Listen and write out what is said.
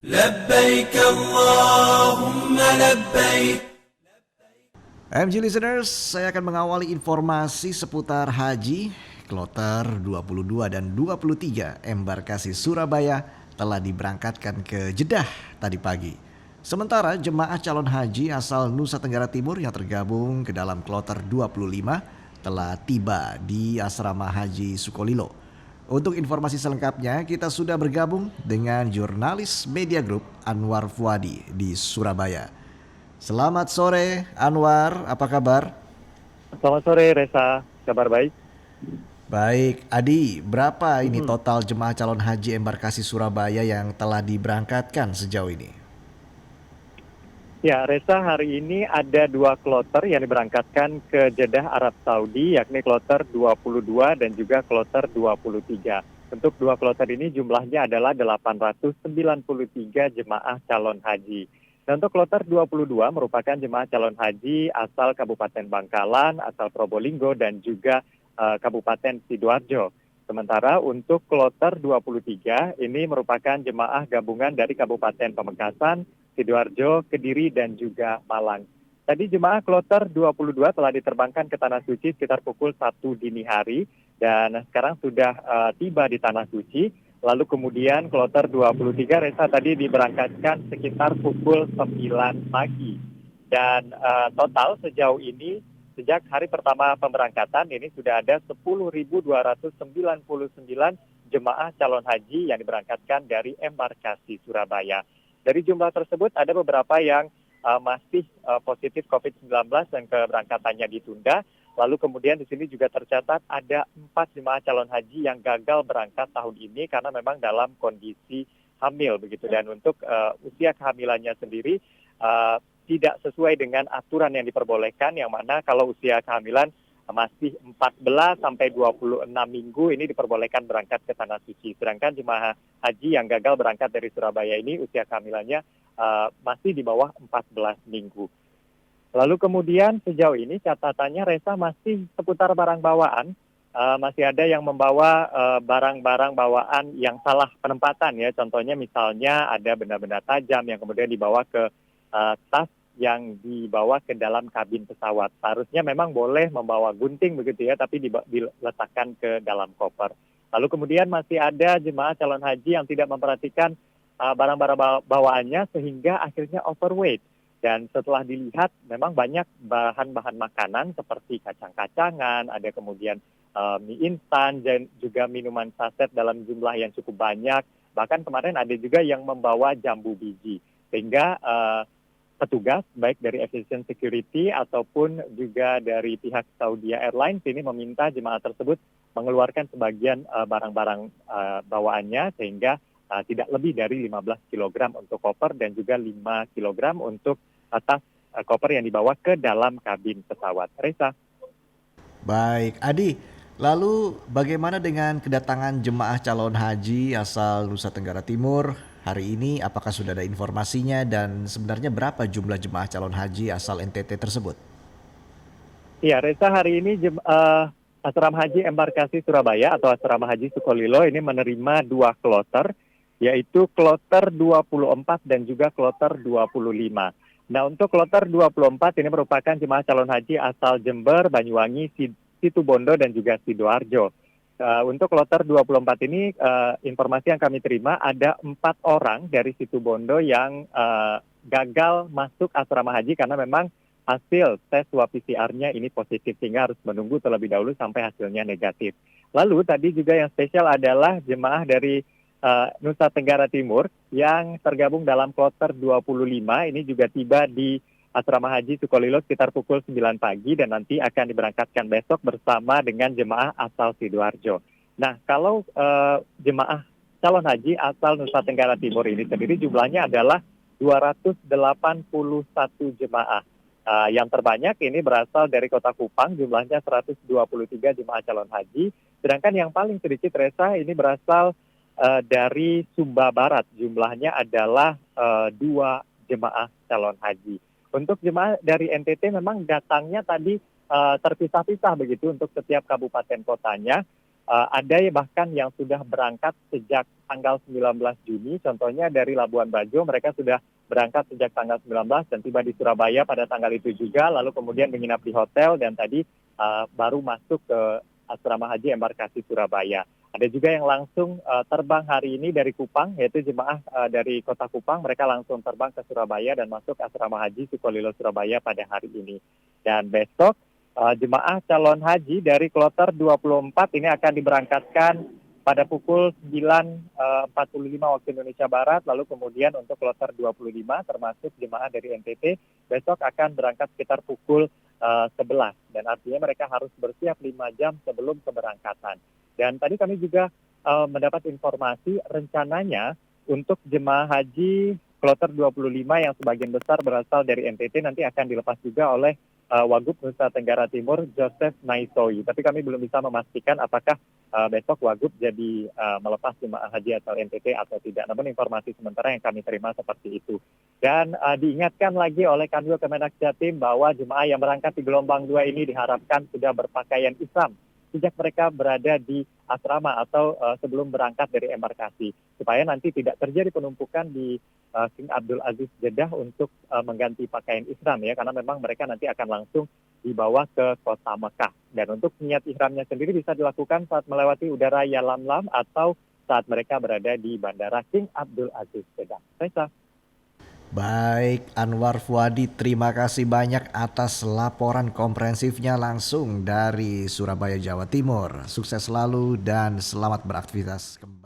لبيك اللهم لبيك. MG listeners, saya akan mengawali informasi seputar haji Kloter 22 dan 23 embarkasi Surabaya telah diberangkatkan ke Jeddah tadi pagi. Sementara jemaah calon haji asal Nusa Tenggara Timur yang tergabung ke dalam Kloter 25 telah tiba di Asrama Haji Sukolilo. Untuk informasi selengkapnya kita sudah bergabung dengan jurnalis Media Group Anwar Fuadi di Surabaya. Selamat sore Anwar, apa kabar? Selamat sore Reza, kabar baik? Baik, Adi, berapa ini total jemaah calon haji embarkasi Surabaya yang telah diberangkatkan sejauh ini? Ya Reza, hari ini ada 2 kloter yang diberangkatkan ke Jeddah Arab Saudi, yakni kloter 22 dan juga kloter 23. Untuk 2 kloter ini jumlahnya adalah 893 jemaah calon haji. Dan untuk kloter 22 merupakan jemaah calon haji asal Kabupaten Bangkalan, asal Probolinggo, dan juga Kabupaten Sidoarjo. Sementara untuk kloter 23 ini merupakan jemaah gabungan dari Kabupaten Pamekasan, Sidoarjo, Kediri, dan juga Malang. Tadi jemaah kloter 22 telah diterbangkan ke Tanah Suci sekitar pukul 1 dini hari dan sekarang sudah tiba di Tanah Suci. Lalu kemudian kloter 23 Reza tadi diberangkatkan sekitar pukul 9 pagi. Dan total sejauh ini sejak hari pertama pemberangkatan ini sudah ada 10.299 jemaah calon haji yang diberangkatkan dari embarkasi Surabaya. Dari jumlah tersebut ada beberapa yang masih positif COVID-19 dan keberangkatannya ditunda. Lalu kemudian di sini juga tercatat ada 4 jemaah calon haji yang gagal berangkat tahun ini karena memang dalam kondisi hamil begitu. Dan untuk usia kehamilannya sendiri tidak sesuai dengan aturan yang diperbolehkan, yang mana kalau usia kehamilan masih 14 sampai 26 minggu ini diperbolehkan berangkat ke Tanah Suci. Sedangkan jemaah haji yang gagal berangkat dari Surabaya ini usia kehamilannya masih di bawah 14 minggu. Lalu kemudian sejauh ini catatannya Reza masih seputar barang bawaan. Masih ada yang membawa barang-barang bawaan yang salah penempatan ya. Contohnya misalnya ada benda-benda tajam yang kemudian dibawa ke tas yang dibawa ke dalam kabin pesawat. Seharusnya memang boleh membawa gunting begitu ya, tapi diletakkan ke dalam koper. Lalu kemudian masih ada jemaah calon haji yang tidak memperhatikan barang-barang bawaannya sehingga akhirnya overweight. Dan setelah dilihat memang banyak bahan-bahan makanan seperti kacang-kacangan, ada kemudian mie instan dan juga minuman saset dalam jumlah yang cukup banyak. Bahkan kemarin ada juga yang membawa jambu biji. Sehingga petugas baik dari Aviation Security ataupun juga dari pihak Saudi Airlines ini meminta jemaah tersebut mengeluarkan sebagian barang-barang bawaannya sehingga tidak lebih dari 15 kg untuk koper dan juga 5 kg untuk tas koper yang dibawa ke dalam kabin pesawat. Reza. Baik, Adi, lalu bagaimana dengan kedatangan jemaah calon haji asal Nusa Tenggara Timur hari ini? Apakah sudah ada informasinya dan sebenarnya berapa jumlah jemaah calon haji asal NTT tersebut? Iya, Reza, hari ini Asrama Haji Embarkasi Surabaya atau Asrama Haji Sukolilo ini menerima 2 kloter, yaitu kloter 24 dan juga kloter 25. Nah, untuk kloter 24 ini merupakan jemaah calon haji asal Jember, Banyuwangi, Situbondo, dan juga Sidoarjo. Untuk kloter 24 ini, informasi yang kami terima ada 4 orang dari Situbondo yang gagal masuk asrama haji karena memang hasil tes swab PCR-nya ini positif, sehingga harus menunggu terlebih dahulu sampai hasilnya negatif. Lalu tadi juga yang spesial adalah jemaah dari Nusa Tenggara Timur yang tergabung dalam kloter 25, ini juga tiba di Asrama Haji Sukolilo sekitar pukul 9 pagi dan nanti akan diberangkatkan besok bersama dengan jemaah asal Sidoarjo. Nah, kalau jemaah calon haji asal Nusa Tenggara Timur ini sendiri jumlahnya adalah 281 jemaah. Yang terbanyak ini berasal dari Kota Kupang, jumlahnya 123 jemaah calon haji. Sedangkan yang paling sedikit, Reza, ini berasal dari Sumba Barat, jumlahnya adalah 2 jemaah calon haji. Untuk jemaah dari NTT memang datangnya tadi terpisah-pisah begitu untuk setiap kabupaten kotanya. Ada bahkan yang sudah berangkat sejak tanggal 19 Juni, contohnya dari Labuan Bajo, mereka sudah berangkat sejak tanggal 19 dan tiba di Surabaya pada tanggal itu juga, lalu kemudian menginap di hotel dan tadi baru masuk ke asrama haji embarkasi Surabaya. Ada juga yang langsung terbang hari ini dari Kupang, yaitu jemaah dari kota Kupang, mereka langsung terbang ke Surabaya dan masuk asrama haji Sukolilo Surabaya pada hari ini. Dan besok jemaah calon haji dari kloter 24 ini akan diberangkatkan pada pukul 9.45 waktu Indonesia Barat, lalu kemudian untuk kloter 25 termasuk jemaah dari NTT besok akan berangkat sekitar pukul 11 dan artinya mereka harus bersiap 5 jam sebelum keberangkatan. Dan tadi kami juga mendapat informasi rencananya untuk jemaah haji kloter 25 yang sebagian besar berasal dari NTT nanti akan dilepas juga oleh Wagub Nusa Tenggara Timur Joseph Naisoi. Tapi kami belum bisa memastikan apakah besok Wagub jadi melepas jemaah haji atau NTT atau tidak. Namun informasi sementara yang kami terima seperti itu. Dan diingatkan lagi oleh Kanwil Kemenak Jatim bahwa jemaah yang berangkat di gelombang 2 ini diharapkan sudah berpakaian Islam sejak mereka berada di asrama atau sebelum berangkat dari embarkasi, supaya nanti tidak terjadi penumpukan di King Abdul Aziz Jeddah untuk mengganti pakaian Islam ya, karena memang mereka nanti akan langsung dibawa ke kota Mekah. Dan untuk niat ihramnya sendiri bisa dilakukan saat melewati udara Yalamlam atau saat mereka berada di Bandara King Abdul Aziz Jeddah. Reza. Baik, Anwar Fuadi, terima kasih banyak atas laporan komprehensifnya langsung dari Surabaya, Jawa Timur. Sukses selalu dan selamat beraktivitas kembali.